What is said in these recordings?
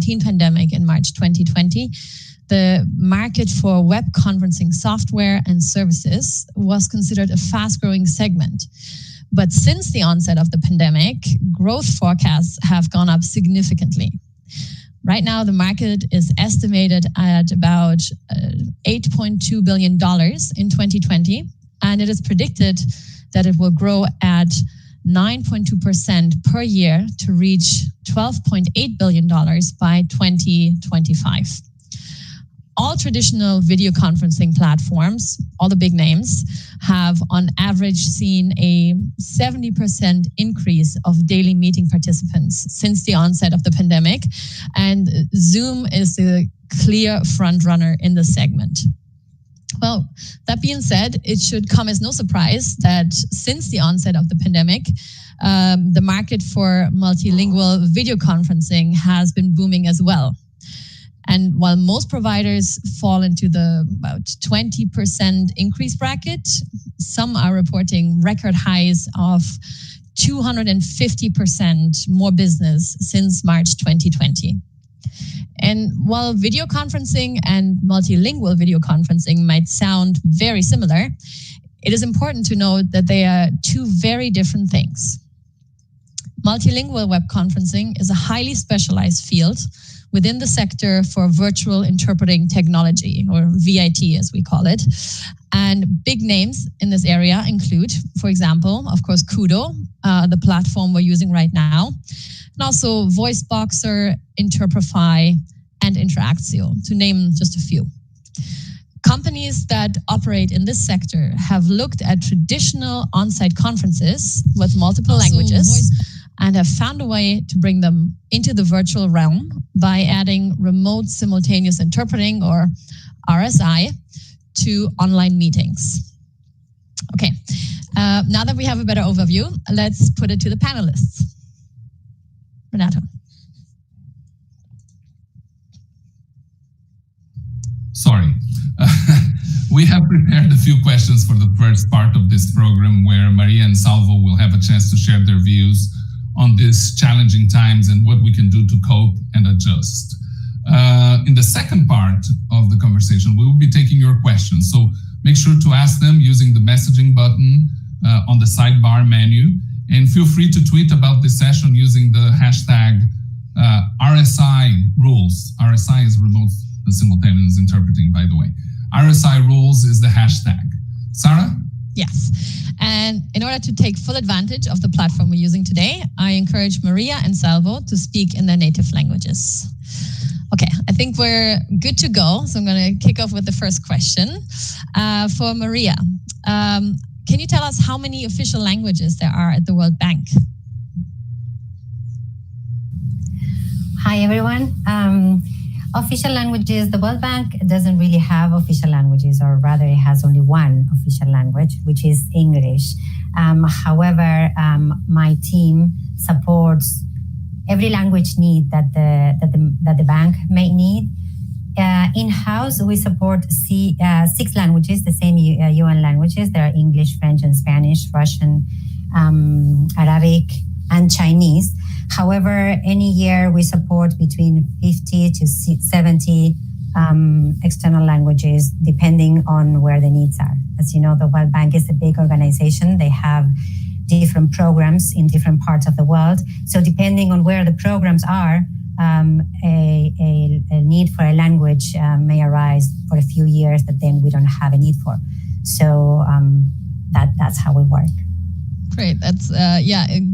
COVID-19 pandemic in March 2020, the market for web conferencing software and services was considered a fast-growing segment. But since the onset of the pandemic, growth forecasts have gone up significantly. Right now, the market is estimated at about $8.2 billion in 2020, and it is predicted that it will grow at 9.2% per year to reach $12.8 billion by 2025. All traditional video conferencing platforms, all the big names, have on average seen a 70% increase of daily meeting participants since the onset of the pandemic, and Zoom is the clear front runner in the segment. Well, that being said, it should come as no surprise that since the onset of the pandemic, the market for multilingual video conferencing has been booming as well. And while most providers fall into the about 20% increase bracket, some are reporting record highs of 250% more business since March 2020. And while video conferencing and multilingual video conferencing might sound very similar, it is important to note that they are two very different things. Multilingual web conferencing is a highly specialized field within the sector for virtual interpreting technology, or VIT as we call it. And big names in this area include, for example, of course, KUDO, the platform we're using right now, and also VoiceBoxer, Interprefy, and Interactio, to name just a few. Companies that operate in this sector have looked at traditional on-site conferences with multiple languages and have found a way to bring them into the virtual realm by adding remote simultaneous interpreting, or RSI, to online meetings. Okay, now that we have a better overview, let's put it to the panelists. Renato. Sorry. We have prepared a few questions for the first part of this program, where Maria and Salvo will have a chance to share their views on these challenging times and what we can do to cope and adjust. In the second part of the conversation, we will be taking your questions. So make sure to ask them using the messaging button on the sidebar menu, and feel free to tweet about this session using the hashtag RSI rules. RSI is remote simultaneous interpreting, by the way. RSI rules is the hashtag. Sarah? Yes. And in order to take full advantage of the platform we're using today, I encourage Maria and Salvo to speak in their native languages. Okay, I think we're good to go. So I'm going to kick off with the first question. For Maria, can you tell us how many official languages there are at the World Bank? Hi, everyone. Official languages, the World Bank doesn't really have official languages, or rather it has only one official language, which is English. However, my team supports every language need that the bank may need. In-house, we support 6 languages, the same UN languages. There are English, French, and Spanish, Russian, Arabic, and Chinese. However, any year we support between 50 to 70 external languages, depending on where the needs are. As you know, the World Bank is a big organization. They have different programs in different parts of the world. So depending on where the programs are, a need for a language may arise for a few years that then we don't have a need for. So that's how we work. Great. That's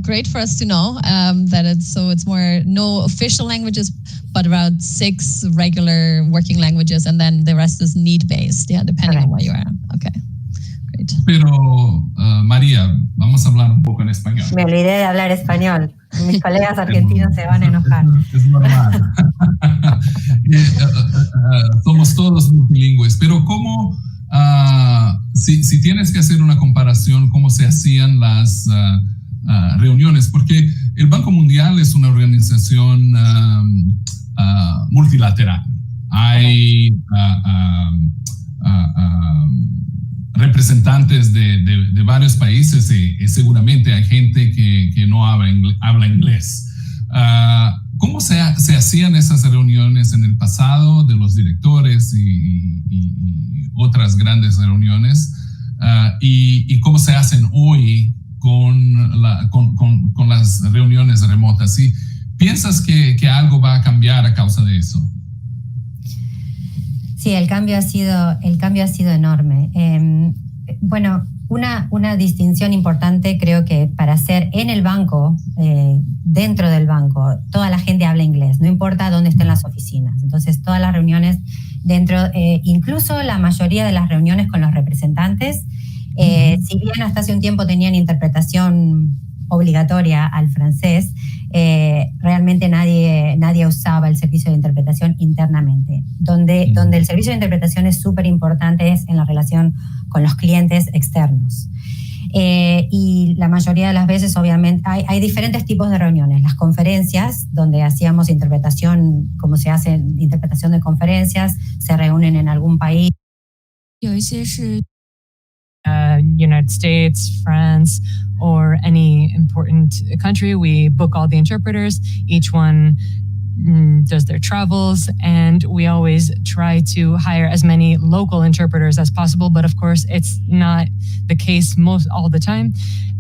great for us to know that it's more no official languages, but around 6 regular working languages, and then the rest is need-based, depending on where you are. Okay, great. Pero, María, vamos a hablar un poco en español. Me olvidé de hablar español. Mis colegas argentinos se van a enojar. Es normal. Somos todos multilingües, pero ¿cómo... si tienes que hacer una comparación, cómo se hacían las reuniones, porque el Banco Mundial es una organización multilateral. Hay representantes de varios países y seguramente hay gente que no habla inglés. ¿Cómo se hacían esas reuniones en el pasado de los directores y otras grandes reuniones? Y cómo se hacen hoy con las reuniones remotas. ¿Sí? ¿Piensas que algo va a cambiar a causa de eso? Sí, el cambio ha sido enorme. Bueno, una distinción importante creo que para hacer en el banco, dentro del banco, toda la gente habla inglés, no importa dónde estén las oficinas. Entonces, todas las reuniones dentro, incluso la mayoría de las reuniones con los representantes, si bien hasta hace un tiempo tenían interpretación obligatoria al francés, realmente nadie usaba el servicio de interpretación internamente. Donde el servicio de interpretación es súper importante es en la relación con los clientes externos. Y la mayoría de las veces, obviamente, hay diferentes tipos de reuniones. Las conferencias, donde hacíamos interpretación, como se hace interpretación de conferencias, se reúnen en algún país. United States, France, or any important country. We book all the interpreters. Each one does their travels, and we always try to hire as many local interpreters as possible. But of course, it's not the case all the time.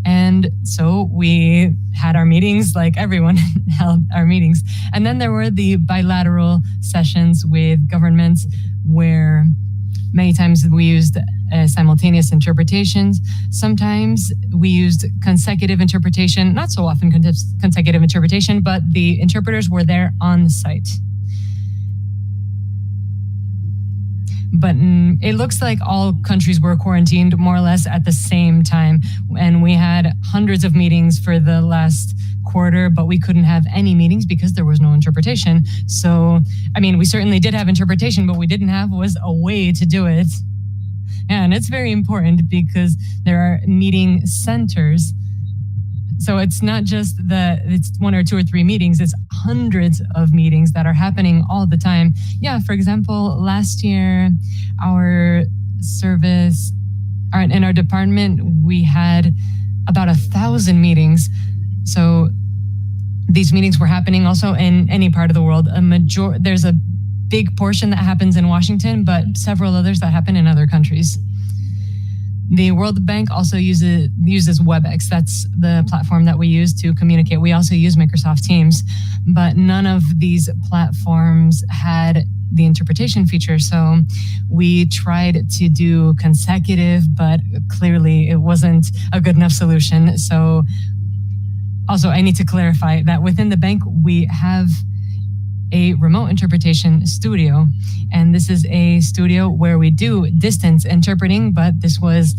And so we had our meetings like everyone held our meetings. And then there were the bilateral sessions with governments where many times we used simultaneous interpretations. Sometimes we used consecutive interpretation, not so often consecutive interpretation, but the interpreters were there on site. But it looks like all countries were quarantined more or less at the same time. And we had hundreds of meetings for the last quarter, but we couldn't have any meetings because there was no interpretation. So, I mean, we certainly did have interpretation, but we didn't have was a way to do it. And it's very important because there are meeting centers. So it's not just it's 1 or 2 or 3 meetings, it's hundreds of meetings that are happening all the time. Yeah, for example, last year, our service, in our department, we had about 1,000 meetings. So these meetings were happening also in any part of the world. There's a big portion that happens in Washington, but several others that happen in other countries. The World Bank also uses WebEx. That's the platform that we use to communicate. We also use Microsoft Teams, but none of these platforms had the interpretation feature. So we tried to do consecutive, but clearly it wasn't a good enough solution. So also, I need to clarify that within the bank, we have a remote interpretation studio. And this is a studio where we do distance interpreting, but this was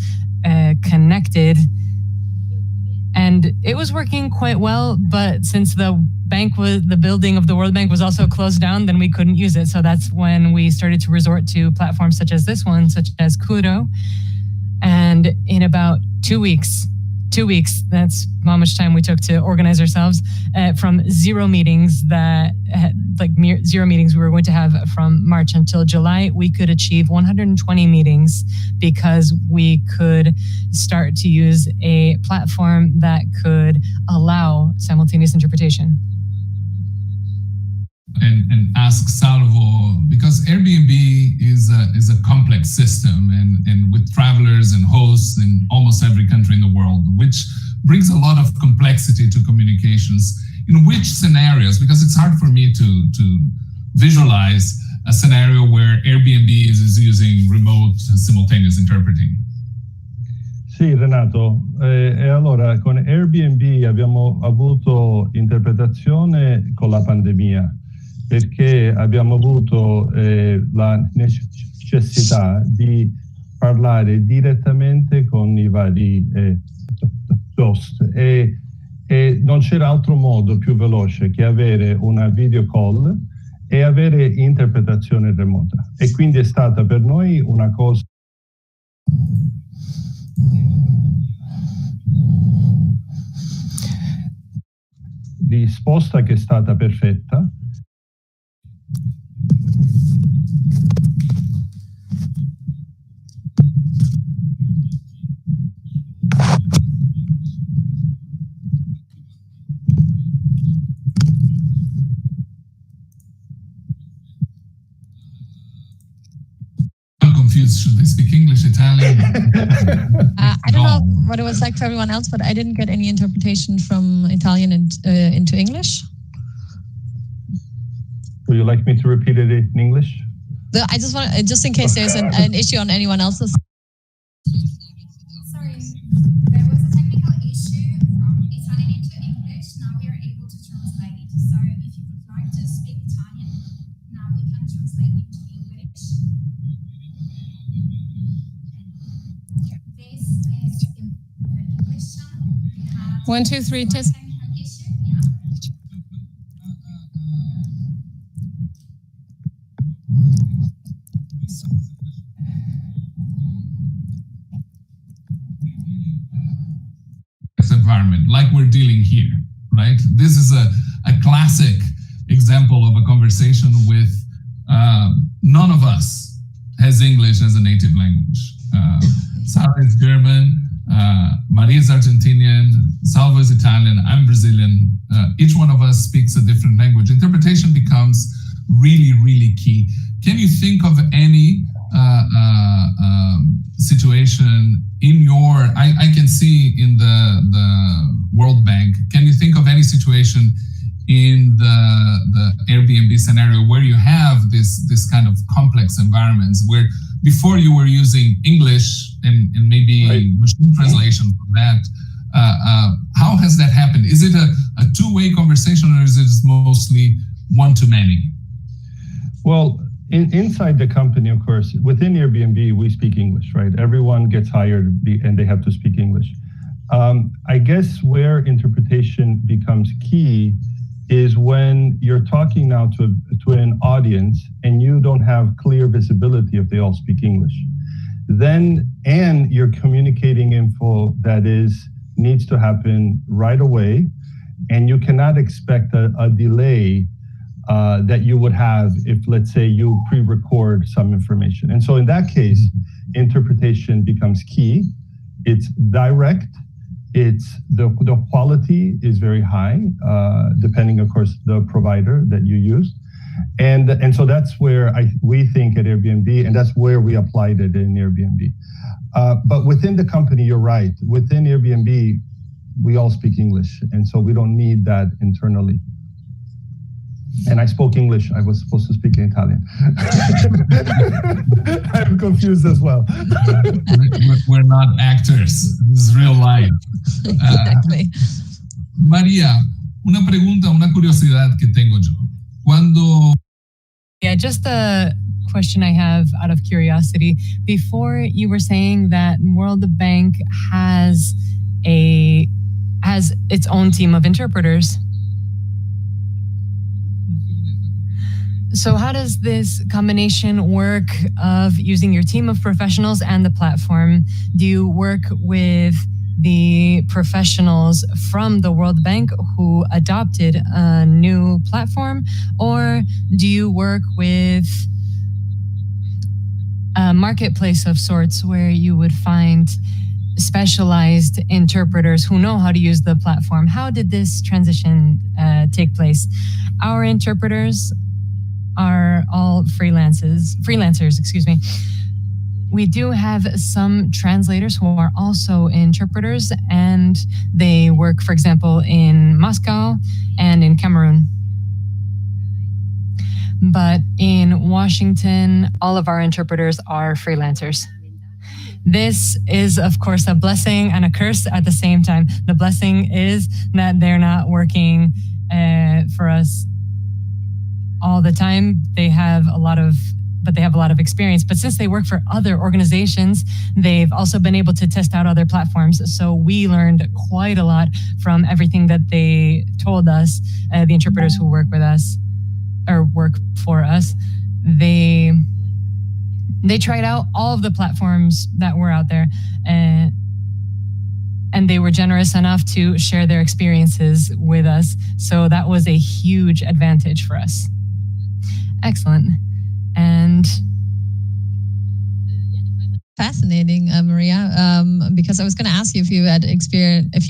connected. And it was working quite well, but since the building of the World Bank was also closed down, then we couldn't use it. So that's when we started to resort to platforms such as this one, such as KUDO. And in about 2 weeks, that's how much time we took to organize ourselves, from zero meetings zero meetings we were going to have from March until July, we could achieve 120 meetings because we could start to use a platform that could allow simultaneous interpretation. And ask Salvo, because Airbnb is a complex system and with travelers and hosts in almost every country in the world, which brings a lot of complexity to communications. In which scenarios, because it's hard for me to visualize a scenario where Airbnb is using remote simultaneous interpreting. Sì, Renato, e allora con Airbnb abbiamo avuto interpretazione con la pandemia, perché abbiamo avuto la necessità di parlare direttamente con i vari host e non c'era altro modo più veloce che avere una video call e avere interpretazione remota. E quindi è stata per noi una cosa di risposta che è stata perfetta. confused. Should they speak English, Italian? I don't know what it was like for everyone else, but I didn't get any interpretation from Italian into English. Would you like me to repeat it in English? I just want, just in case there's an issue on anyone else's. Sorry, there was a technical issue from Italian into English. Now we are able to translate it. So if you would like to speak Italian, now we can translate it to English. This is in the English channel. We have 1, 2, 3, test. technical issue. Yeah. Environment like we're dealing here, right? This is a classic example of a conversation with none of us has English as a native language. Sarah is German, Maria is Argentinian, Salvo is Italian, I'm Brazilian. Each one of us speaks a different language. Interpretation becomes really, really key. Can you think of any situation in your, I can see in the World Bank, can you think of any situation in the Airbnb scenario where you have this kind of complex environments where before you were using English and maybe machine translation for that, how has that happened? Is it a two-way conversation or is it mostly one-to-many? Well, inside the company, of course, within Airbnb, we speak English, right? Everyone gets hired and they have to speak English. I guess where interpretation becomes key is when you're talking now to an audience and you don't have clear visibility if they all speak English. Then, and you're communicating info that needs to happen right away, and you cannot expect a delay that you would have if, let's say, you pre-record some information. And so in that case, interpretation becomes key. It's direct. It's the quality is very high, depending, of course, the provider that you use. And so that's where we think at Airbnb, and that's where we applied it in Airbnb. But within the company, you're right. Within Airbnb, we all speak English, and so we don't need that internally. And I spoke English. I was supposed to speak in Italian. I'm confused as well. We're not actors. This is real life. Exactly. María, una pregunta, una curiosidad que tengo yo. Yeah, just a question I have out of curiosity. Before you were saying that World Bank has its own team of interpreters. So how does this combination work of using your team of professionals and the platform? Do you work with the professionals from the World Bank who adopted a new platform, or do you work with a marketplace of sorts where you would find specialized interpreters who know how to use the platform? How did this transition take place? Our interpreters are all freelancers, excuse me. We do have some translators who are also interpreters, and they work, for example, in Moscow and in Cameroon. But in Washington, all of our interpreters are freelancers. This is, of course, a blessing and a curse at the same time. The blessing is that they're not working for us all the time. They have a lot of experience. But since they work for other organizations, they've also been able to test out other platforms. So we learned quite a lot from everything that they told us, the interpreters who work with us or work for us. They tried out all of the platforms that were out there, and they were generous enough to share their experiences with us. So that was a huge advantage for us. Excellent. And Fascinating, Maria. Because I was going to ask you if you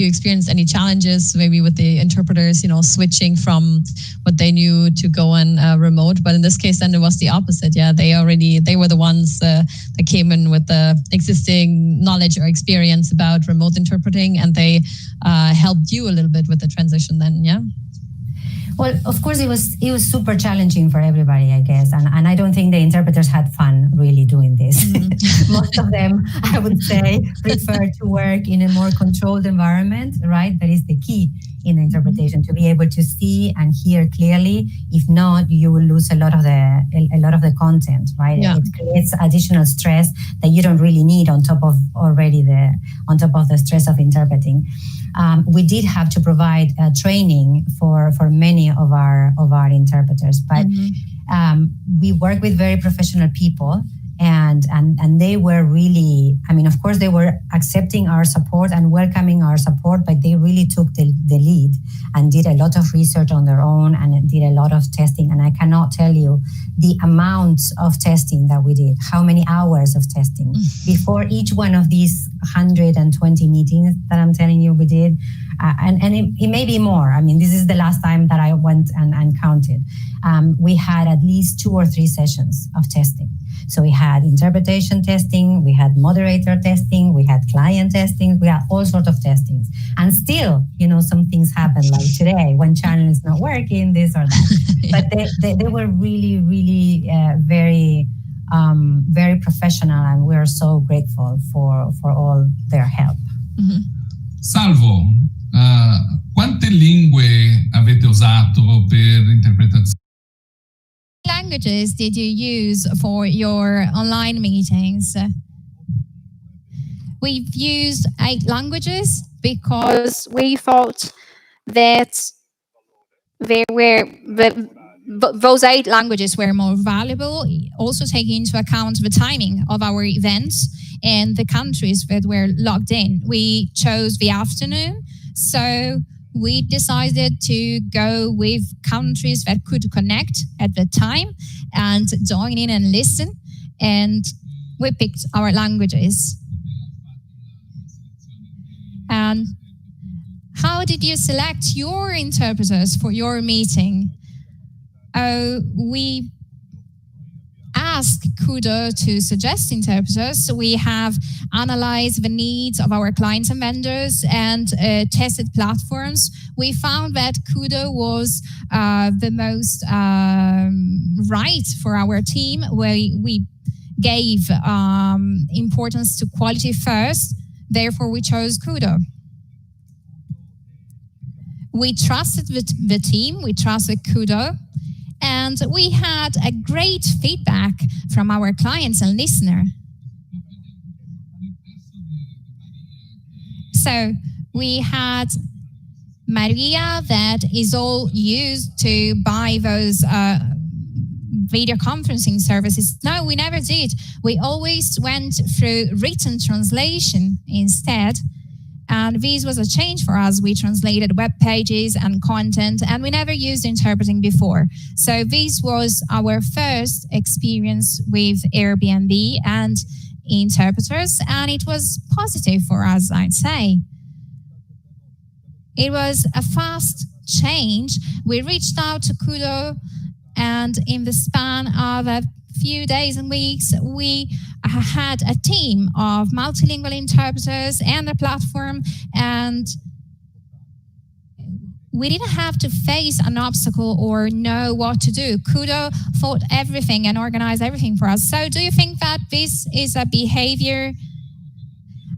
experienced any challenges, maybe with the interpreters, switching from what they knew to go on remote. But in this case, then it was the opposite. Yeah, they were the ones that came in with the existing knowledge or experience about remote interpreting, and they helped you a little bit with the transition. Then, yeah. Well, of course, it was super challenging for everybody, I guess, and I don't think the interpreters had fun really doing this. Mm-hmm. Most of them, I would say, prefer to work in a more controlled environment, right? That is the key in interpretation, to be able to see and hear clearly. If not, you will lose a lot of the content, right? Yeah. It creates additional stress that you don't really need on top of the stress of interpreting. We did have to provide training for many of our interpreters, but we work with very professional people, and they were really, of course, they were accepting our support and welcoming our support, but they really took the lead and did a lot of research on their own and did a lot of testing. And I cannot tell you the amount of testing that we did, how many hours of testing before each one of these 120 meetings that I'm telling you we did. And it may be more. This is the last time that I went and counted. We had at least 2 or 3 sessions of testing. So we had interpretation testing, we had moderator testing, we had client testing, we had all sorts of testings. And still, some things happen, like today when channel is not working, this or that. But they were really, really very, very professional, and we are so grateful for all their help. Mm-hmm. Salvo, quante lingue avete usato per interpretazione? Languages did you use for your online meetings? We've used 8 languages because we thought that those 8 languages were more valuable, also taking into account the timing of our events and the countries that were logged in. We chose the afternoon, so we decided to go with countries that could connect at the time and join in and listen, and we picked our languages. And how did you select your interpreters for your meeting? We asked KUDO to suggest interpreters. So we have analyzed the needs of our clients and vendors and tested platforms. We found that KUDO was the most right for our team. We gave importance to quality first. Therefore, we chose KUDO. We trusted the team. We trusted KUDO. And we had a great feedback from our clients and listeners. So we had Maria that is all used to buy those video conferencing services. No, we never did. We always went through written translation instead. And this was a change for us. We translated web pages and content, and we never used interpreting before. So this was our first experience with Airbnb and interpreters, and it was positive for us, I'd say. It was a fast change. We reached out to KUDO, and in the span of a few days and weeks, we had a team of multilingual interpreters and a platform, and we didn't have to face an obstacle or know what to do. KUDO thought everything and organized everything for us. So do you think that this is a behavior?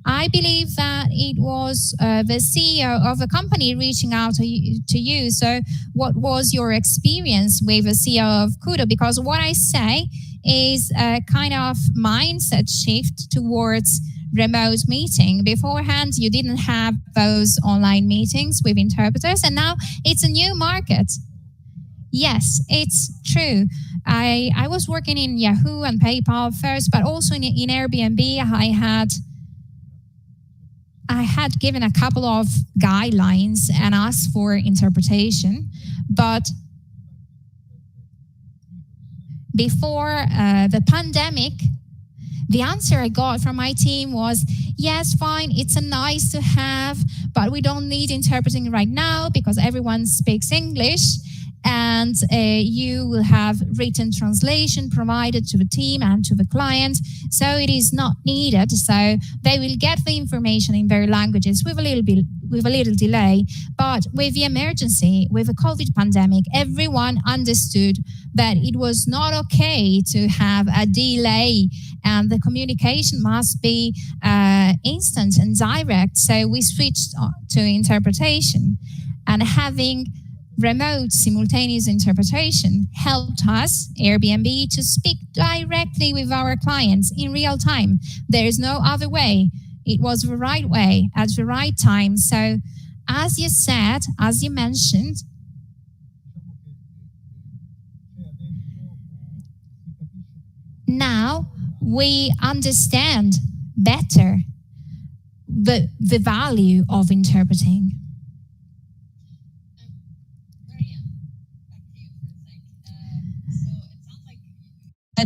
I believe that it was the CEO of the company reaching out to you. So what was your experience with the CEO of KUDO? Because what I say is a kind of mindset shift towards remote meeting. Beforehand, you didn't have those online meetings with interpreters, and now it's a new market. Yes, it's true. I was working in Yahoo and PayPal first, but also in Airbnb, I had given a couple of guidelines and asked for interpretation, but before the pandemic, The answer I got from my team was, yes, fine, it's a nice to have, but we don't need interpreting right now because everyone speaks English, and you will have written translation provided to the team and to the client, so it is not needed. So they will get the information in their languages with a little delay. But with the emergency, with the COVID pandemic, everyone understood that it was not okay to have a delay, and the communication must be instant and direct. So we switched to interpretation, and having remote simultaneous interpretation helped us, Airbnb, to speak directly with our clients in real time. There is no other way. It was the right way at the right time. So as you said, as you mentioned, now we understand better the value of interpreting.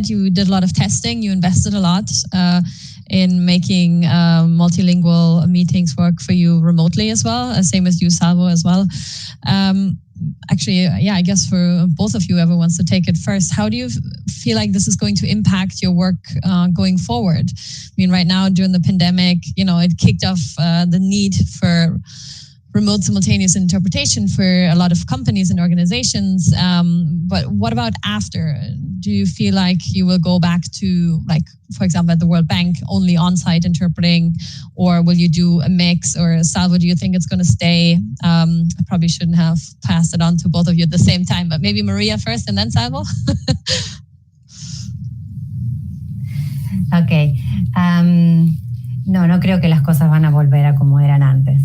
You did a lot of testing, you invested a lot in making multilingual meetings work for you remotely as well, same as you, Salvo, as well. Actually, I guess for both of you, whoever wants to take it first, how do you feel like this is going to impact your work going forward? I mean, right now during the pandemic, it kicked off the need for remote simultaneous interpretation for a lot of companies and organizations. But what about after? Do you feel like you will go back to, like, for example, at the World Bank, only on-site interpreting, or will you do a mix? Or Salvo, do you think it's going to stay? I probably shouldn't have passed it on to both of you at the same time, but maybe Maria first and then Salvo. Ok. No creo que las cosas van a volver a como eran antes.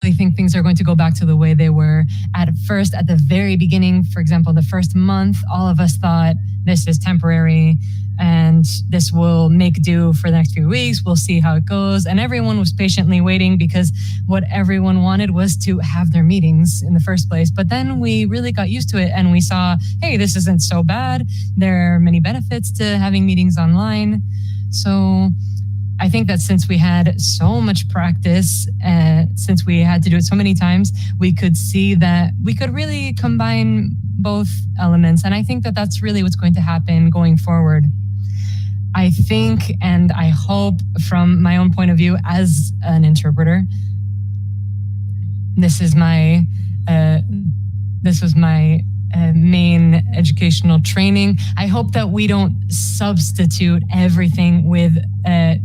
I think things are going to go back to the way they were at first. At the very beginning, for example, the first month, all of us thought this is temporary and this will make do for the next few weeks. We'll see how it goes. And everyone was patiently waiting because what everyone wanted was to have their meetings in the first place. But then we really got used to it and we saw, hey, this isn't so bad. There are many benefits to having meetings online. So I think that since we had so much practice, since we had to do it so many times, we could see that we could really combine both elements. And I think that that's really what's going to happen going forward. I think, and I hope from my own point of view as an interpreter, this was my main educational training. I hope that we don't substitute everything with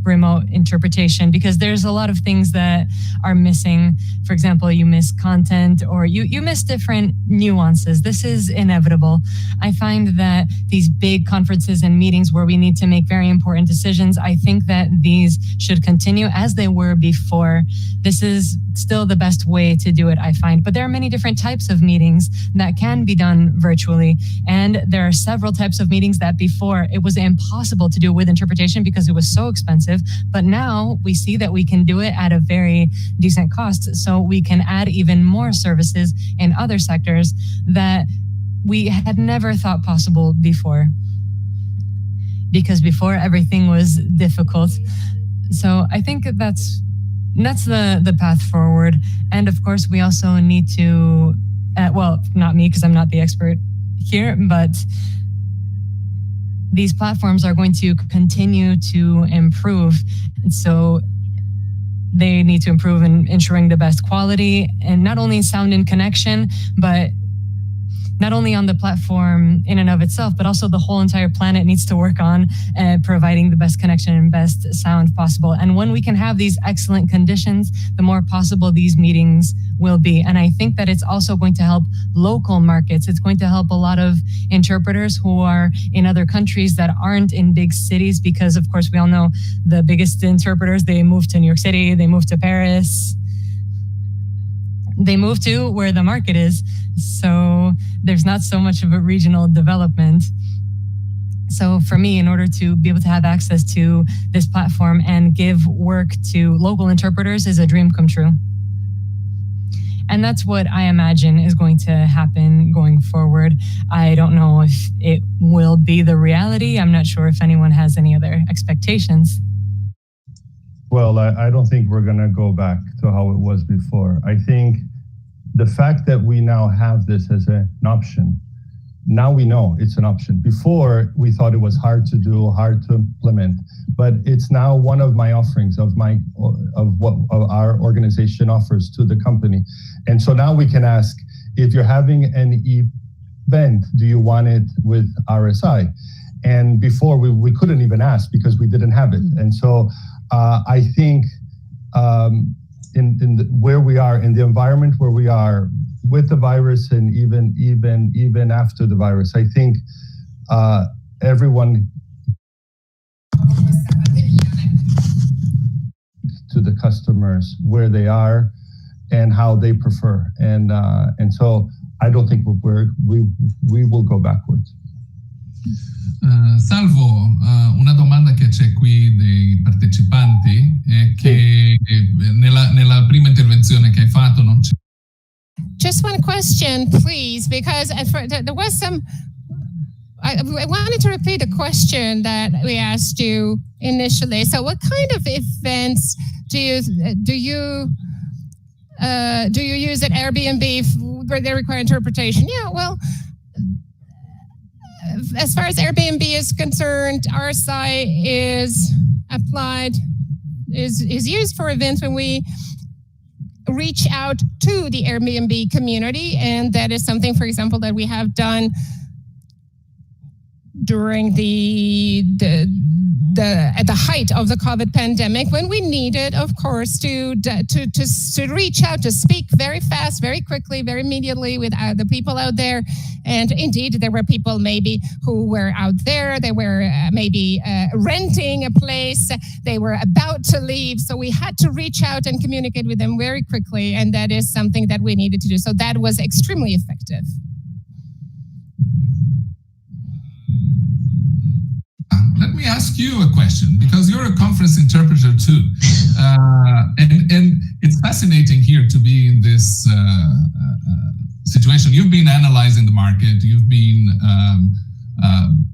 remote interpretation, because there's a lot of things that are missing. For example, you miss content or you miss different nuances. This is inevitable. I find that these big conferences and meetings where we need to make very important decisions, I think that these should continue as they were before. This is still the best way to do it, I find. But there are many different types of meetings that can be done virtually. And there are several types of meetings that before it was impossible to do with interpretation because it was so expensive. But now we see that we can do it at a very decent cost. So we can add even more services in other sectors that we had never thought possible before. Because before everything was difficult. So I think that's the path forward. And of course, we also need to, well, not me because I'm not the expert here, but these platforms are going to continue to improve. And so they need to improve in ensuring the best quality and not only sound and connection, but not only on the platform in and of itself, but also the whole entire planet needs to work on providing the best connection and best sound possible. And when we can have these excellent conditions, the more possible these meetings will be. And I think that it's also going to help local markets. It's going to help a lot of interpreters who are in other countries that aren't in big cities, because of course we all know the biggest interpreters, they move to New York City, they move to Paris, they move to where the market is. So there's not so much of a regional development. So for me, in order to be able to have access to this platform and give work to local interpreters is a dream come true. And that's what I imagine is going to happen going forward. I don't know if it will be the reality. I'm not sure if anyone has any other expectations. Well, I don't think we're going to go back to how it was before. I think the fact that we now have this as an option, now we know it's an option. Before, we thought it was hard to do, hard to implement, but it's now one of my offerings of what our organization offers to the company. And so now we can ask, if you're having an event, do you want it with RSI? And before we couldn't even ask because we didn't have it. And so I think where we are, in the environment where we are with the virus, and even after the virus, I think everyone to the customers where they are and how they prefer, and so I don't think we will go backwards. Salvo, una domanda che c'è qui dei partecipanti è che nella prima intervenzione che hai fatto non c'è. Just one question, please, because there was some. I wanted to repeat a question that we asked you initially. So, what kind of events do you use at Airbnb where they require interpretation? Yeah, well, as far as Airbnb is concerned, RSI is used for events when we reach out to the Airbnb community, and that is something, for example, that we have done during at the height of the COVID pandemic, when we needed, of course, to reach out, to speak very fast, very quickly, very immediately with the people out there. And indeed, there were people maybe who were out there, they were maybe renting a place, they were about to leave. So we had to reach out and communicate with them very quickly. And that is something that we needed to do. So that was extremely effective. Let me ask you a question, because you're a conference interpreter too. And it's fascinating here to be in this situation. You've been analyzing the market, you've been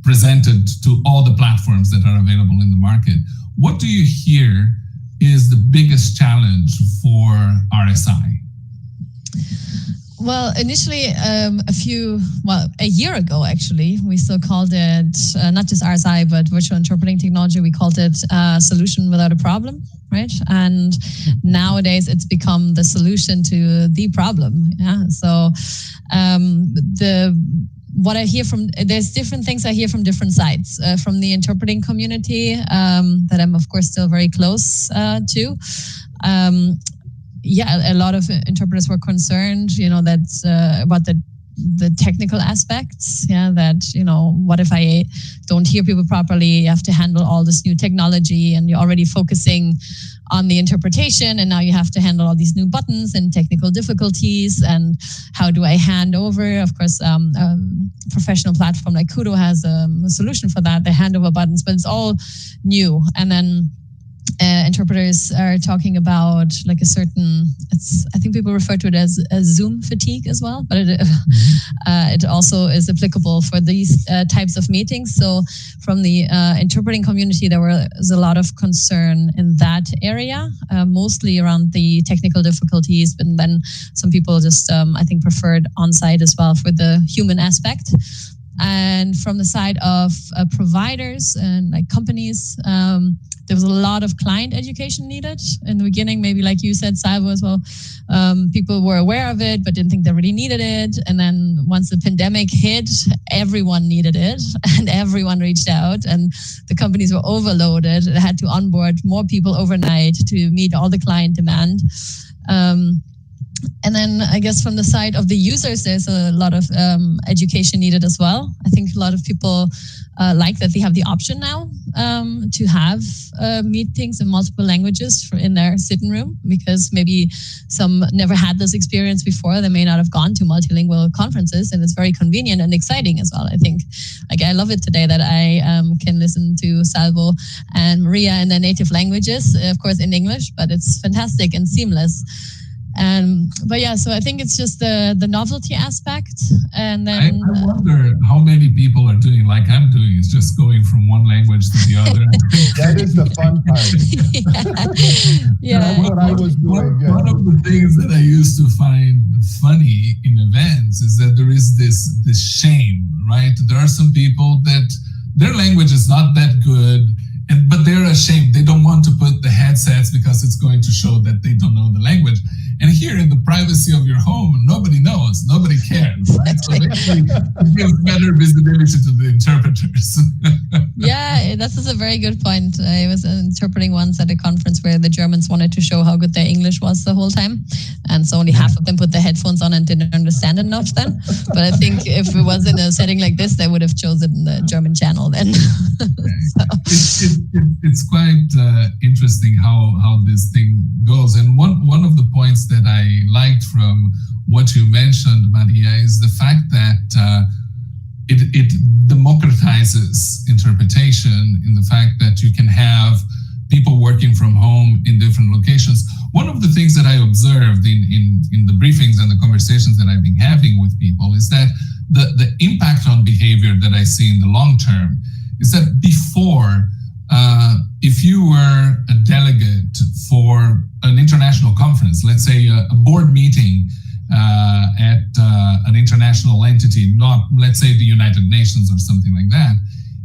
presented to all the platforms that are available in the market. What do you hear is the biggest challenge for RSI? Well, initially, a year ago, actually, we still called it not just RSI, but virtual interpreting technology. We called it solution without a problem, right? And nowadays, it's become the solution to the problem. Yeah. So what I hear there's different things I hear from different sides, from the interpreting community that I'm, of course, still very close to. Yeah, a lot of interpreters were concerned, that about the technical aspects. Yeah, that, what if I don't hear people properly? You have to handle all this new technology, and you're already focusing on the interpretation, and now you have to handle all these new buttons and technical difficulties. And how do I hand over? Of course, a professional platform like KUDO has a solution for that, the handover buttons, but it's all new. And then interpreters are talking about like a certain, I think people refer to it as Zoom fatigue as well, but it also is applicable for these types of meetings. So from the interpreting community, there was a lot of concern in that area, mostly around the technical difficulties, but then some people just, I think, preferred on-site as well for the human aspect. And from the side of providers and like companies, there was a lot of client education needed in the beginning. Maybe like you said, Salvo, as well. People were aware of it, but didn't think they really needed it. And then once the pandemic hit, everyone needed it and everyone reached out, and the companies were overloaded. They had to onboard more people overnight to meet all the client demand. And then I guess from the side of the users, there's a lot of education needed as well. I think a lot of people like that they have the option now to have meetings in multiple languages in their sitting room, because maybe some never had this experience before. They may not have gone to multilingual conferences, and it's very convenient and exciting as well. I think, like, I love it today that I can listen to Salvo and Maria in their native languages, of course in English, but it's fantastic and seamless. But yeah, so I think it's just the novelty aspect, and then I wonder how many people are doing like I'm doing just going from one language to the other. That is the fun part. Yeah. That's what I was doing. One of the things that I used to find funny in events is that there is this shame, right? There are some people that their language is not that good, but they're ashamed. They don't want to put the headsets because it's going to show that they don't know the language. And here in the privacy of your home, nobody knows, nobody cares. Right? So it gives better visibility to the interpreters. Yeah, this is a very good point. I was interpreting once at a conference where the Germans wanted to show how good their English was the whole time. And so only half of them put their headphones on and didn't understand enough then. But I think if it was in a setting like this, they would have chosen the German channel then. It's quite interesting how this thing goes. And one of the points that I liked from what you mentioned, Maria, is the fact that it democratizes interpretation in the fact that you can have people working from home in different locations. One of the things that I observed in the briefings and the conversations that I've been having with people is that the impact on behavior that I see in the long term is that before, if you were a delegate for an international conference, let's say a board meeting at an international entity, not let's say the United Nations or something like that,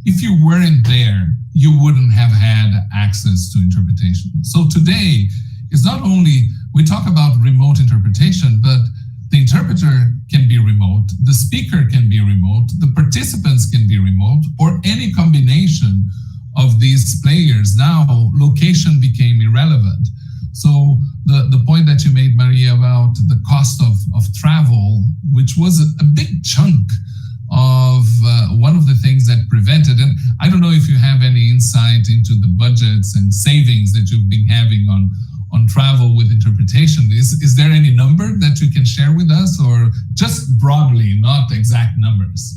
if you weren't there, you wouldn't have had access to interpretation. So today, it's not only, we talk about remote interpretation, but the interpreter can be remote, the speaker can be remote, the participants can be remote, or any combination of these players. Now, location became irrelevant. So the point that you made, Maria, about the cost of travel, which was a big chunk of one of the things that prevented, and I don't know if you have any insight into the budgets and savings that you've been having on travel with interpretation. Is there any number that you can share with us, or just broadly, not exact numbers?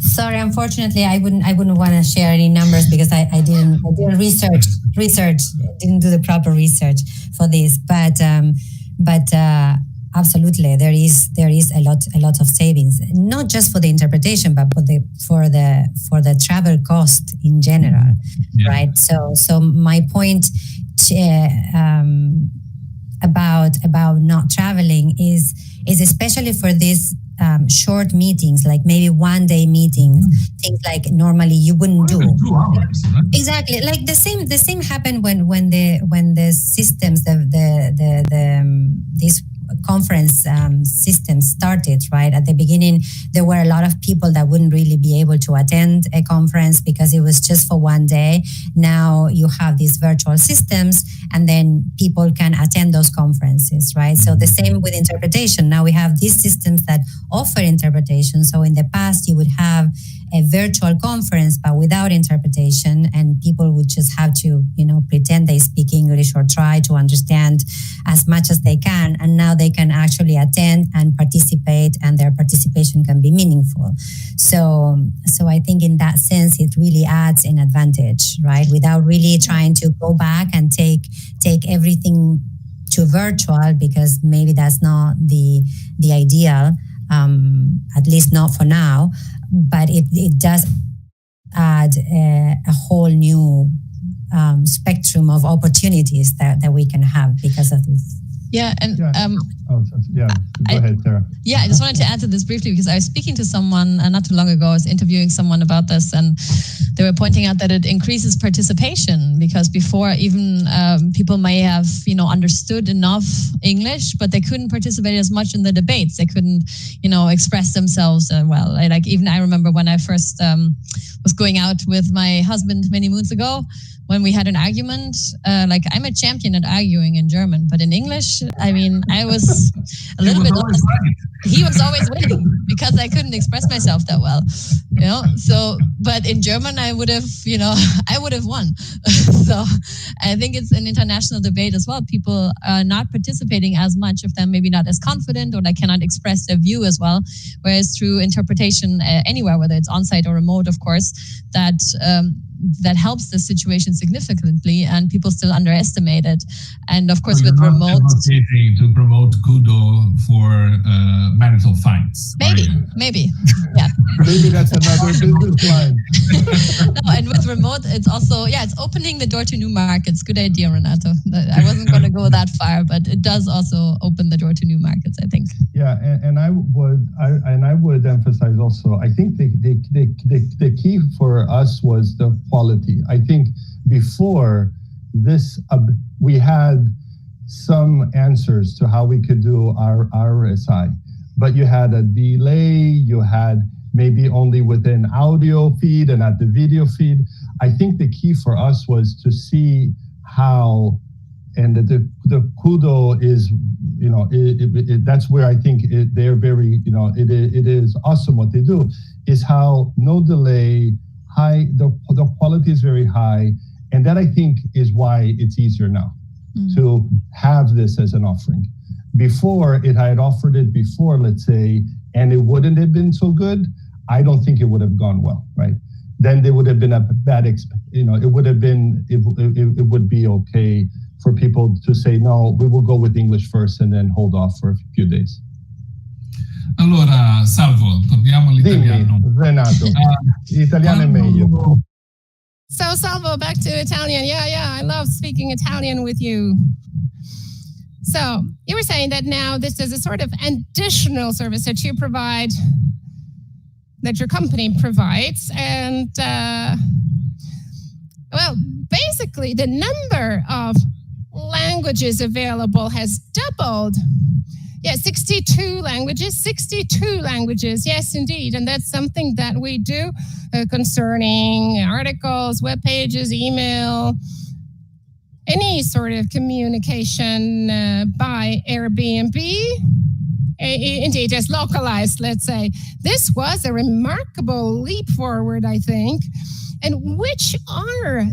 Sorry, unfortunately, I wouldn't want to share any numbers because I didn't didn't do the proper research for this. But absolutely, there is a lot of savings, not just for the interpretation, but for the travel cost in general, right? So my point about not traveling is especially for this. Short meetings, like maybe 1 day meetings, things like normally you wouldn't do. 2 hours, right? Exactly, like the same happened when the systems these conference systems started, right? At the beginning, there were a lot of people that wouldn't really be able to attend a conference because it was just for 1 day. Now you have these virtual systems, and then people can attend those conferences, right? So the same with interpretation. Now we have these systems that offer interpretation. So in the past, you would have a virtual conference, but without interpretation, and people would just have to, pretend they speak English or try to understand as much as they can. And now they can actually attend and participate, and their participation can be meaningful. So I think in that sense, it really adds an advantage, right? Without really trying to go back and take everything to virtual, because maybe that's not the ideal, at least not for now. But it does add a whole new spectrum of opportunities that we can have because of this. Yeah, and go ahead, Sarah. Yeah, I just wanted to add to this briefly because I was speaking to someone not too long ago. I was interviewing someone about this, and they were pointing out that it increases participation because before even people may have understood enough English, but they couldn't participate as much in the debates. They couldn't express themselves well. I remember when I first was going out with my husband many moons ago. When we had an argument, I'm a champion at arguing in German, but in English, I was a little bit lost. He was always winning because I couldn't express myself that well, So, but in German, I would have won. So, I think it's an international debate as well. People are not participating as much of them, maybe not as confident, or they cannot express their view as well. Whereas through interpretation anywhere, whether it's on-site or remote, of course, that that helps the situation significantly, and people still underestimate it. And of course, so with remote, to promote KUDO for marital fights. Maybe, yeah. Maybe that's another business line. No, and with remote, it's also, it's opening the door to new markets. Good idea, Renato. I wasn't going to go that far, but it does also open the door to new markets, I think. Yeah, and I would emphasize also, I think the key for us was the quality. I think before this, we had some answers to how we could do our RSI, but you had a delay, you had maybe only within audio feed and at the video feed. I think the key for us was to see how, and the KUDO is, that's where I think they're very, it is awesome what they do, is how no delay, high, the quality is very high. And that I think is why it's easier now to have this as an offering. Before, I had offered it before, let's say, and it wouldn't have been so good, I don't think it would have gone well, right? Then there would have been a bad, it would be okay for people to say, no, we will go with English first and then hold off for a few days. Allora, Salvo, torniamo all'italiano. Dimmi, Renato, l'italiano è meglio. So Salvo, back to Italian. Yeah, I love speaking Italian with you. So you were saying that now this is a sort of additional service that you provide, that your company provides. And, well, basically the number of languages available has doubled. Yeah, 62 languages, yes, indeed. And that's something that we do concerning articles, web pages, email, any sort of communication by Airbnb. Indeed, as localized, let's say. This was a remarkable leap forward, I think. And which are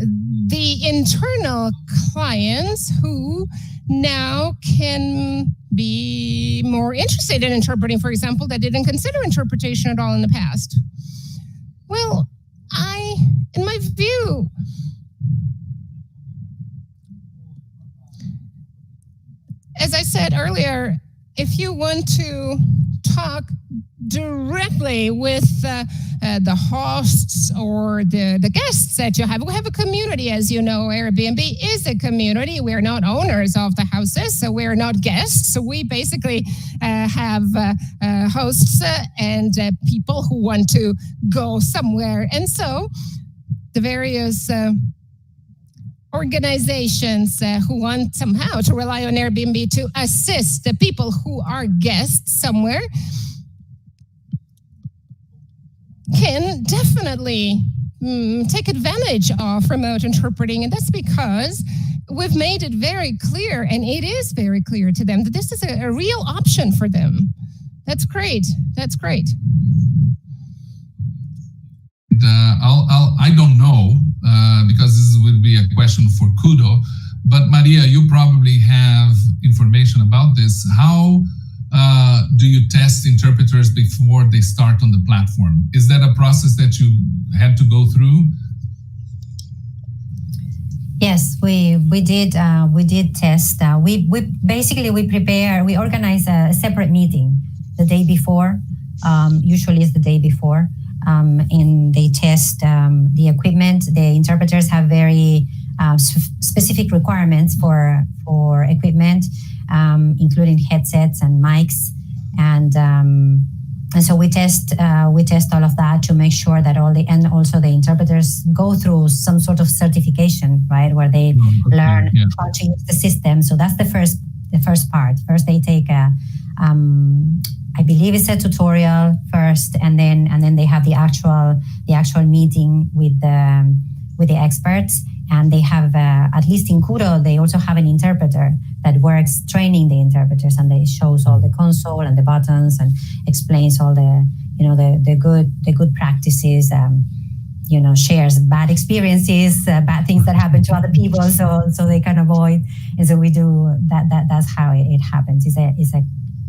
the internal clients who now can be more interested in interpreting, for example, that didn't consider interpretation at all in the past? Well, in my view, as I said earlier, if you want to talk directly with the hosts or the guests that you have. We have a community, as you know. Airbnb is a community. We're not owners of the houses, so we're not guests. So we basically have hosts and people who want to go somewhere. And so the various organizations who want somehow to rely on Airbnb to assist the people who are guests somewhere can definitely take advantage of remote interpreting. And that's because we've made it very clear, and it is very clear to them, that this is a real option for them. That's great. That's great. I don't know, because this will be a question for KUDO, but Maria, you probably have information about this. How do you test interpreters before they start on the platform? Is that a process that you had to go through? Yes, we did test. We organize a separate meeting the day before. Usually it's the day before. And they test the equipment. The interpreters have very specific requirements for equipment, including headsets and mics, and so we test all of that to make sure that and also the interpreters go through some sort of certification, right, where they learn how to use the system. So that's the first part. First, they take I believe it's a tutorial first, and then they have the actual meeting with the experts, and they have at least in KUDO they also have an interpreter that works training the interpreters, and they shows all the console and the buttons and explains all the good practices. Shares bad experiences, bad things that happen to other people, so they can avoid. And so we do that. That's how it happens. It's a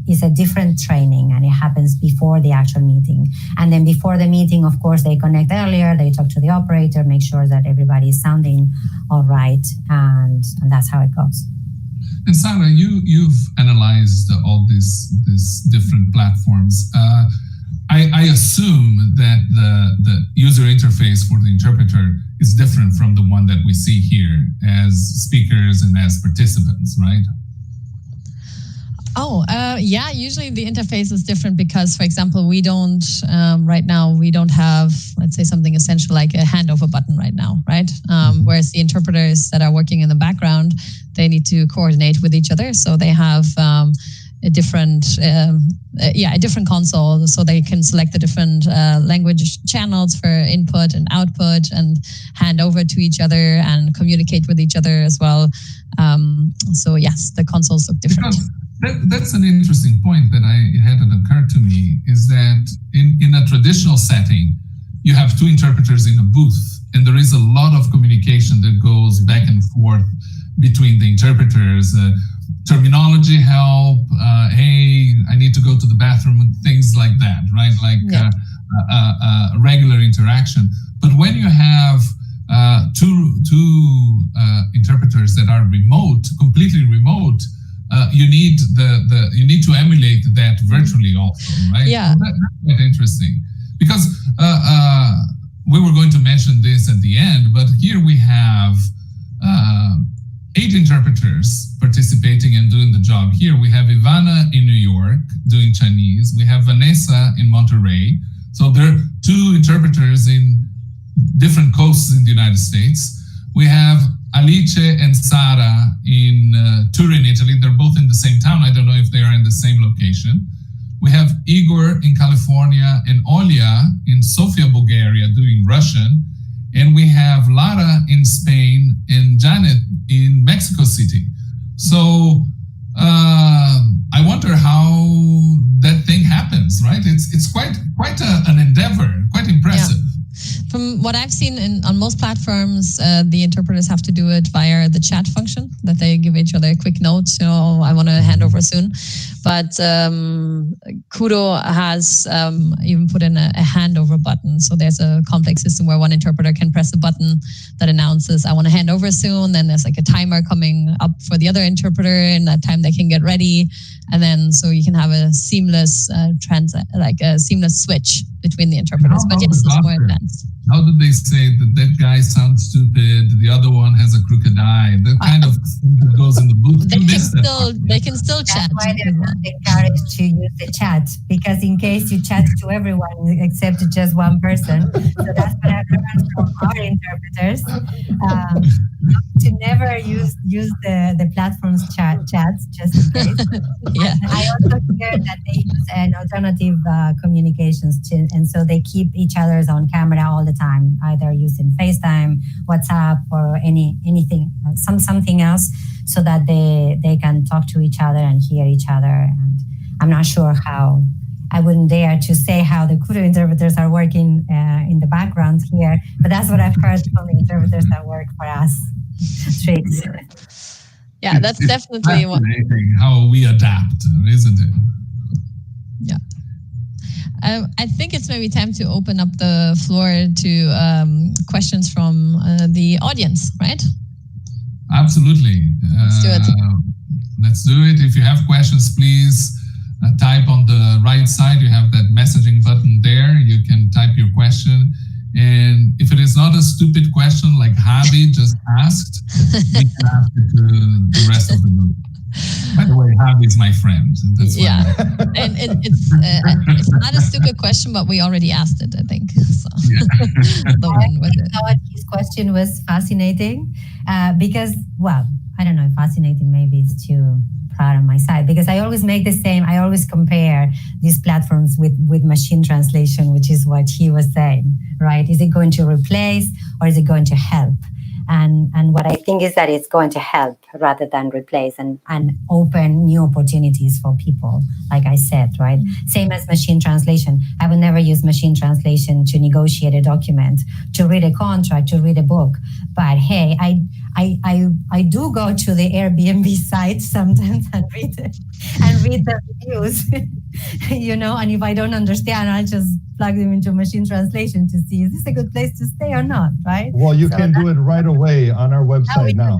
is a different training, and it happens before the actual meeting. And then before the meeting, of course, they connect earlier, they talk to the operator, make sure that everybody is sounding all right, and that's how it goes. And Sarah, you've analyzed all these different platforms. I assume that the user interface for the interpreter is different from the one that we see here as speakers and as participants, right? Yeah, usually the interface is different because, for example, we don't, right now, we don't have, let's say, something essential like a handover button right now, right? Whereas the interpreters that are working in the background, they need to coordinate with each other. So they have a different console, so they can select the different language channels for input and output and hand over to each other and communicate with each other as well. So yes, the consoles look different. That's an interesting point that hadn't occurred to me, is that in a traditional setting, you have two interpreters in a booth, and there is a lot of communication that goes back and forth between the interpreters, terminology help, hey, I need to go to the bathroom, and things like that, right? Like regular interaction. But when you have two interpreters that are remote, completely remote, you need you need to emulate that virtually also, right? Yeah, so that's quite interesting, because we were going to mention this at the end, but here we have 8 interpreters participating and doing the job. Here we have Ivana in New York doing Chinese. We have Vanessa in Monterrey. So there are 2 interpreters in different coasts in the United States. We have Alice and Sara in Turin, Italy. They're both in the same town. I don't know if they are in the same location. We have Igor in California and Olya in Sofia, Bulgaria, doing Russian. And we have Lara in Spain and Janet in Mexico City. So I wonder how that thing happens, right? It's quite an endeavor, quite impressive. Yeah. From what I've seen on most platforms, the interpreters have to do it via the chat function, that they give each other a quick note, I want to hand over soon. But KUDO has even put in a handover button. So there's a complex system where one interpreter can press a button that announces, I want to hand over soon. Then there's like a timer coming up for the other interpreter, and that time they can get ready. And then so you can have a seamless seamless switch between the interpreters. But yes, it's more advanced. How did they say that guy sounds stupid, the other one has a crooked eye? That kind of thing that goes in the booth. They can still chat. That's why they're not encouraged to use the chat, because in case you chat to everyone except just one person. So that's what I've learned from our interpreters. To never use the platform's chats, just in case. Yeah. I also hear that they use an alternative communications, and so they keep each other's on camera all the time, either using FaceTime, WhatsApp, or anything, something else, so that they can talk to each other and hear each other. And I'm not sure how. I wouldn't dare to say how the KUDO interpreters are working in the background here, but that's what I've heard from the interpreters that work for us. Tricks. Yeah, that's definitely fascinating how we adapt, isn't it? Yeah. I think it's maybe time to open up the floor to questions from the audience, right? Absolutely. Let's do it. Let's do it. If you have questions, please type on the right side. You have that messaging button there. You can type your question. And if it is not a stupid question like Javi just asked, we can ask it to the rest of the group. By the way, Javi is my friend. That's yeah, and it's not a stupid question, but we already asked it, I think. So. Yeah. I thought his question was fascinating because, well, I don't know, fascinating maybe it's too proud on my side, because I always make the same, I always compare these platforms with machine translation, which is what he was saying, right? Is it going to replace or is it going to help? And what I think is that it's going to help rather than replace and open new opportunities for people, like I said, right? Same as machine translation. I would never use machine translation to negotiate a document, to read a contract, to read a book. But hey, I do go to the Airbnb site sometimes and read and read the reviews, and if I don't understand, I'll just plug them into machine translation to see, is this a good place to stay or not, right? Well, you can do it right away on our website now.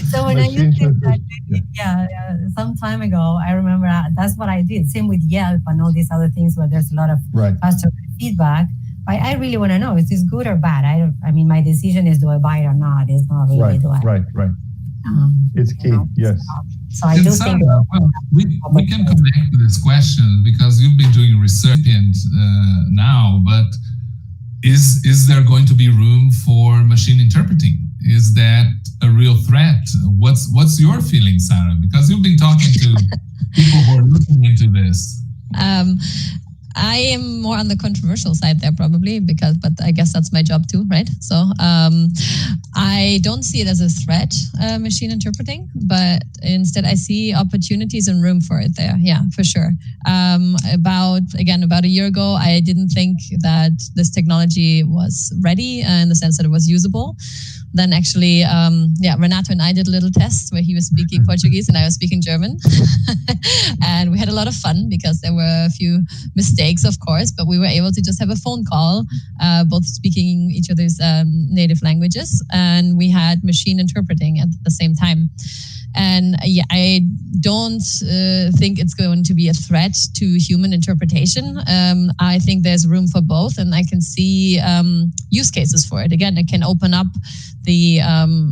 So when I used it, some time ago, I remember that's what I did. Same with Yelp and all these other things where there's a lot of customer feedback. I really want to know, is this good or bad? I mean, my decision is, do I buy it or not? It's not really, do I? Right. It's key, yes. So I do think... we can connect to this question because you've been doing research now, but is there going to be room for machine interpreting? Is that a real threat? What's your feeling, Sarah? Because you've been talking to people who are looking into this. I am more on the controversial side there probably, but I guess that's my job too, right? So I don't see it as a threat, machine interpreting, but instead I see opportunities and room for it there. Yeah, for sure. About a year ago, I didn't think that this technology was ready in the sense that it was usable. Then actually, Renato and I did a little test where he was speaking Portuguese and I was speaking German. And we had a lot of fun because there were a few mistakes, of course, but we were able to just have a phone call, both speaking each other's native languages, and we had machine interpreting at the same time. And I don't think it's going to be a threat to human interpretation. I think there's room for both, and I can see use cases for it. Again, it can open up the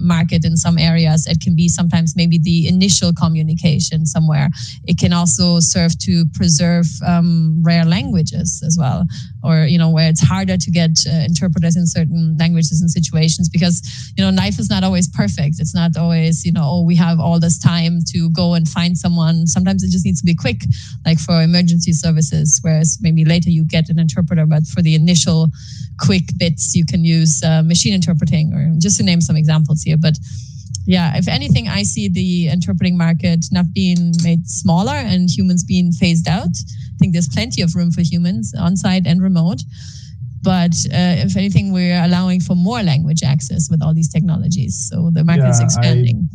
market in some areas. It can be sometimes maybe the initial communication somewhere. It can also serve to preserve rare languages as well, or where it's harder to get interpreters in certain languages and situations, because life is not always perfect. It's not always we have all this time to go and find someone. Sometimes it just needs to be quick, like for emergency services, whereas maybe later you get an interpreter, but for the initial quick bits you can use machine interpreting, or just to name some examples here. But if anything, I see the interpreting market not being made smaller and humans being phased out. I think there's plenty of room for humans on-site and remote. But if anything, we're allowing for more language access with all these technologies. So the market is expanding.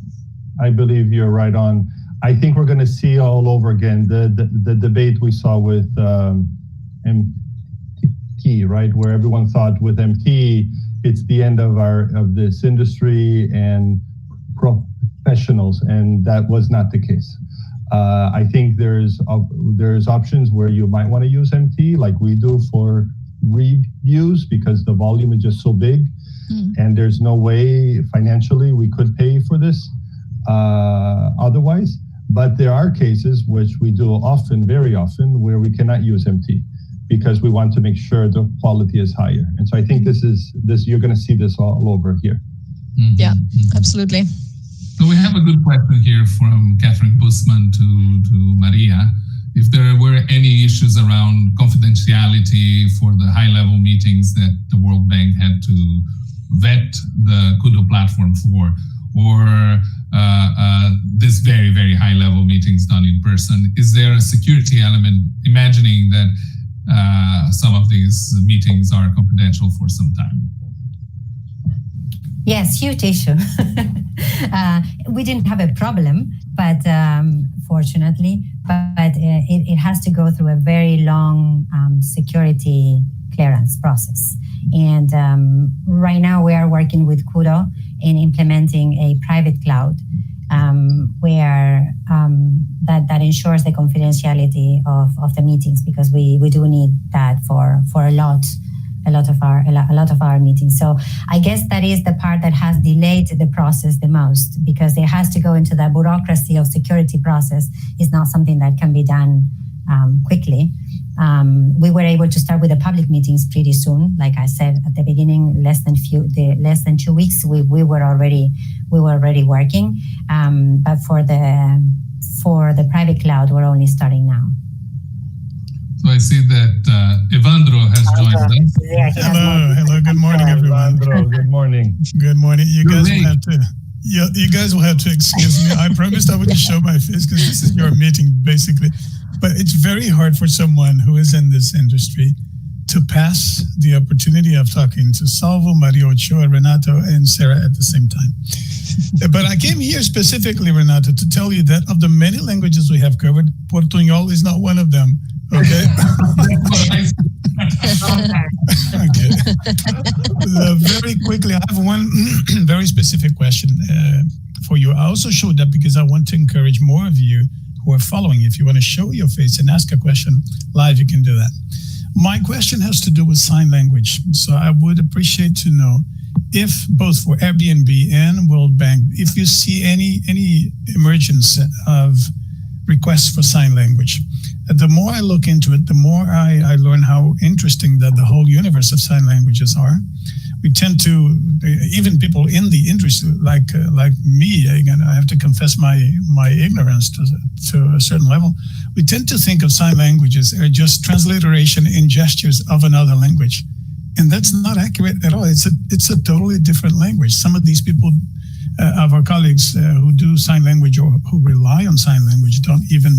I believe you're right on. I think we're going to see all over again the debate we saw with MT, right? Where everyone thought with MT, it's the end of this industry and professionals, and that was not the case. I think there's options where you might want to use MT, like we do for reviews, because the volume is just so big, and there's no way financially we could pay for this otherwise. But there are cases which we do often, very often, where we cannot use MT because we want to make sure the quality is higher. And so I think this you're going to see this all over here. Mm-hmm. Yeah, absolutely. So we have a good question here from Catherine Busman to Maria. If there were any issues around confidentiality for the high-level meetings that the World Bank had to vet the KUDO platform for, or this very, very high-level meetings done in person, is there a security element, imagining that some of these meetings are confidential for some time? Yes, huge issue. We didn't have a problem, but fortunately, but it has to go through a very long security clearance process. And right now we are working with KUDO in implementing a private cloud where that ensures the confidentiality of the meetings, because we do need that for a lot of our meetings. So I guess that is the part that has delayed the process the most, because it has to go into the bureaucracy of security process. It's not something that can be done quickly. We were able to start with the public meetings pretty soon. Like I said at the beginning, less than 2 weeks, we were already working. But for the private cloud, we're only starting now. So I see that Evandro has joined us. Yeah, hello. Good morning, everyone. Evandro, good morning. Good morning. You guys will have to excuse me. I promised I wouldn't show my face because this is your meeting, basically. But it's very hard for someone who is in this industry to pass the opportunity of talking to Salvo, Maria Ochoa, Renato, and Sarah at the same time. But I came here specifically, Renato, to tell you that of the many languages we have covered, Portuñol is not one of them. Okay. Okay. Very quickly, I have one very specific question for you. I also showed that because I want to encourage more of you who are following. If you want to show your face and ask a question live, you can do that. My question has to do with sign language. So I would appreciate to know if both for Airbnb and World Bank, if you see any emergence of requests for sign language. The more I look into it, the more I learn how interesting that the whole universe of sign languages are. We tend to, even people in the industry, like me, again, I have to confess my ignorance to a certain level. We tend to think of sign languages as just transliteration in gestures of another language. And that's not accurate at all. It's a totally different language. Some of these people, of our colleagues who do sign language or who rely on sign language, don't even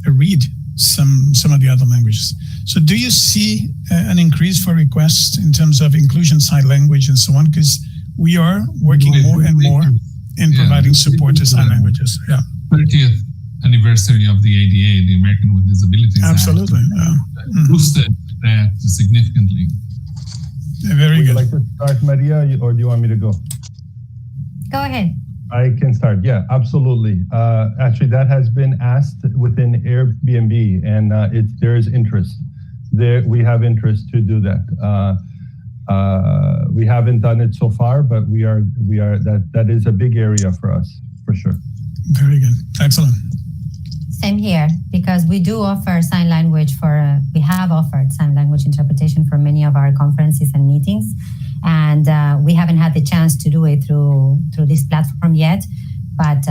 read some of the other languages. So do you see an increase for requests in terms of inclusion sign language and so on? Because we are working more and more in providing support to sign languages. Yeah. 30th anniversary of the ADA, the American with Disabilities Absolutely. Act, boosted that significantly. Very Would good. you like to start, Maria, or do you want me to go? Go ahead. I can start. Yeah, absolutely. Actually, that has been asked within Airbnb, and there is interest. We have interest to do that. We haven't done it so far, but we are. That is a big area for us, for sure. Very good. Excellent. Same here, because we do offer sign language we have offered sign language interpretation for many of our conferences and meetings. And we haven't had the chance to do it through this platform yet, but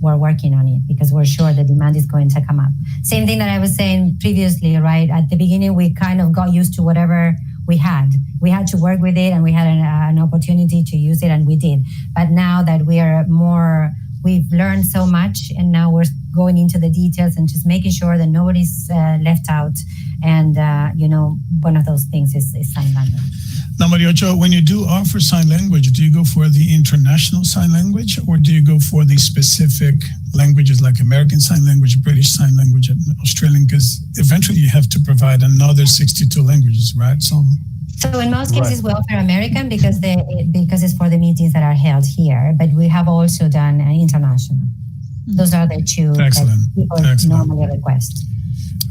we're working on it because we're sure the demand is going to come up. Same thing that I was saying previously, right? At the beginning, we kind of got used to whatever we had. We had to work with it and we had an opportunity to use it and we did. But now that we've learned so much and now we're going into the details and just making sure that nobody's left out. And, one of those things is sign language. Now, Maria Ochoa, when you do offer sign language, do you go for the international sign language or do you go for the specific languages like American Sign Language, British Sign Language, and Australian? Because eventually you have to provide another 62 languages, right? So in most cases, we offer American because it's for the meetings that are held here, but we have also done international. Those are the two that people normally request.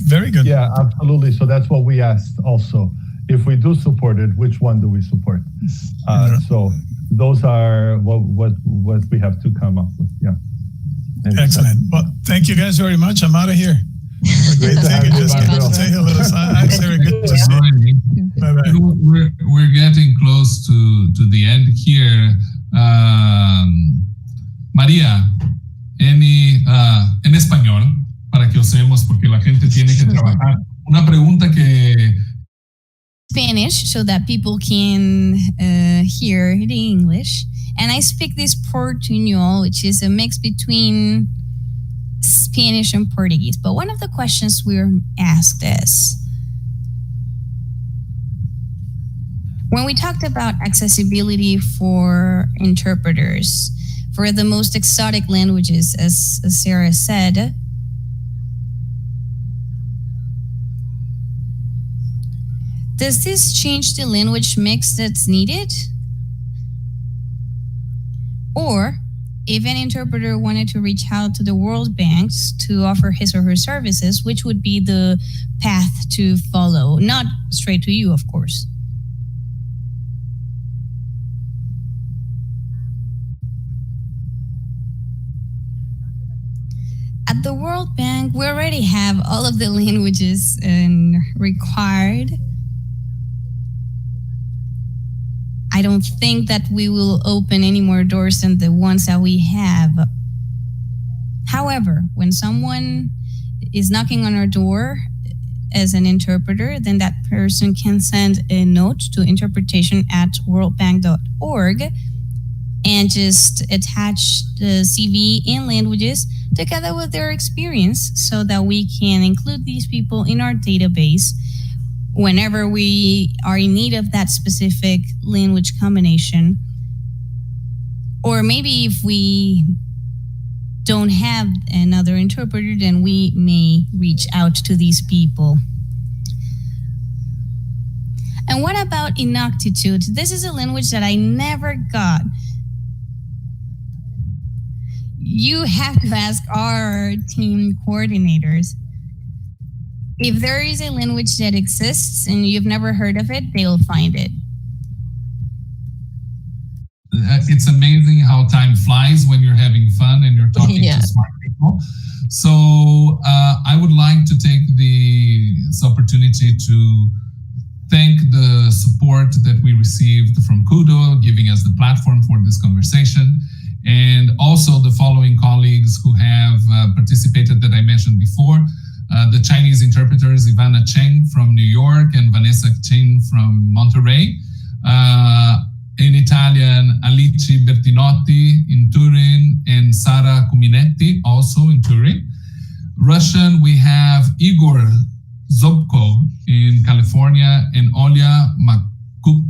Very good. Yeah, absolutely. So that's what we asked also. If we do support it, which one do we support? So those are what we have to come up with. Yeah. And excellent. Well, thank you guys very much. I'm out of here. Great to have you. Say hello. Hi, Sarah. Good to see you. Bye-bye. We're getting close to the end here. María, en español, para que usemos, porque la gente tiene que trabajar. Una pregunta que Spanish so that people can hear the English. And I speak this Portuñol, which is a mix between Spanish and Portuguese. But one of the questions we were asked is, when we talked about accessibility for interpreters, for the most exotic languages, as Sarah said, does this change the language mix that's needed? Or if an interpreter wanted to reach out to the World Banks to offer his or her services, which would be the path to follow? Not straight to you, of course. At the World Bank, we already have all of the languages required. I don't think that we will open any more doors than the ones that we have. However, when someone is knocking on our door as an interpreter, then that person can send a note to interpretation@worldbank.org and just attach the CV in languages together with their experience so that we can include these people in our database whenever we are in need of that specific language combination. Or maybe if we don't have another interpreter, then we may reach out to these people. And what about inaptitude? This is a language that I never got. You have to ask our team coordinators. If there is a language that exists and you've never heard of it, they'll find it. It's amazing how time flies when you're having fun and you're talking to smart people. So I would like to take this opportunity to thank the support that we received from KUDO, giving us the platform for this conversation, and also the following colleagues who have participated that I mentioned before. The Chinese interpreters, Ivana Cheng from New York and Vanessa Chin from Monterrey. In Italian, Alice Bertinotti in Turin and Sara Cuminetti also in Turin. Russian, we have Igor Zobko in California and Olya Makuk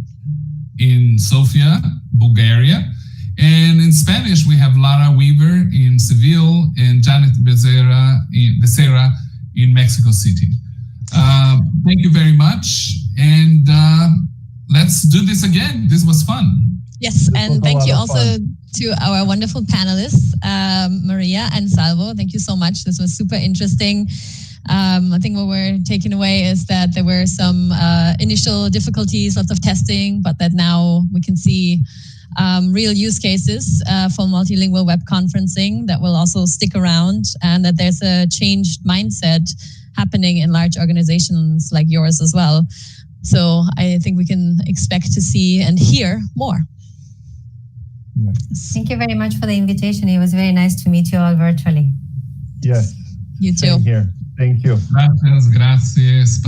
in Sofia, Bulgaria. And in Spanish, we have Lara Weaver in Seville and Janet Becerra in Mexico City. Thank you very much. And let's do this again. This was fun. Yes, and thank you also to our wonderful panelists, Maria and Salvo. Thank you so much. This was super interesting. I think what we're taking away is that there were some initial difficulties, lots of testing, but that now we can see real use cases for multilingual web conferencing that will also stick around, and that there's a changed mindset happening in large organizations like yours as well. So I think we can expect to see and hear more. Yes. Thank you very much for the invitation. It was very nice to meet you all virtually. Yes. You too. Same here. Thank you. Gracias, gracias.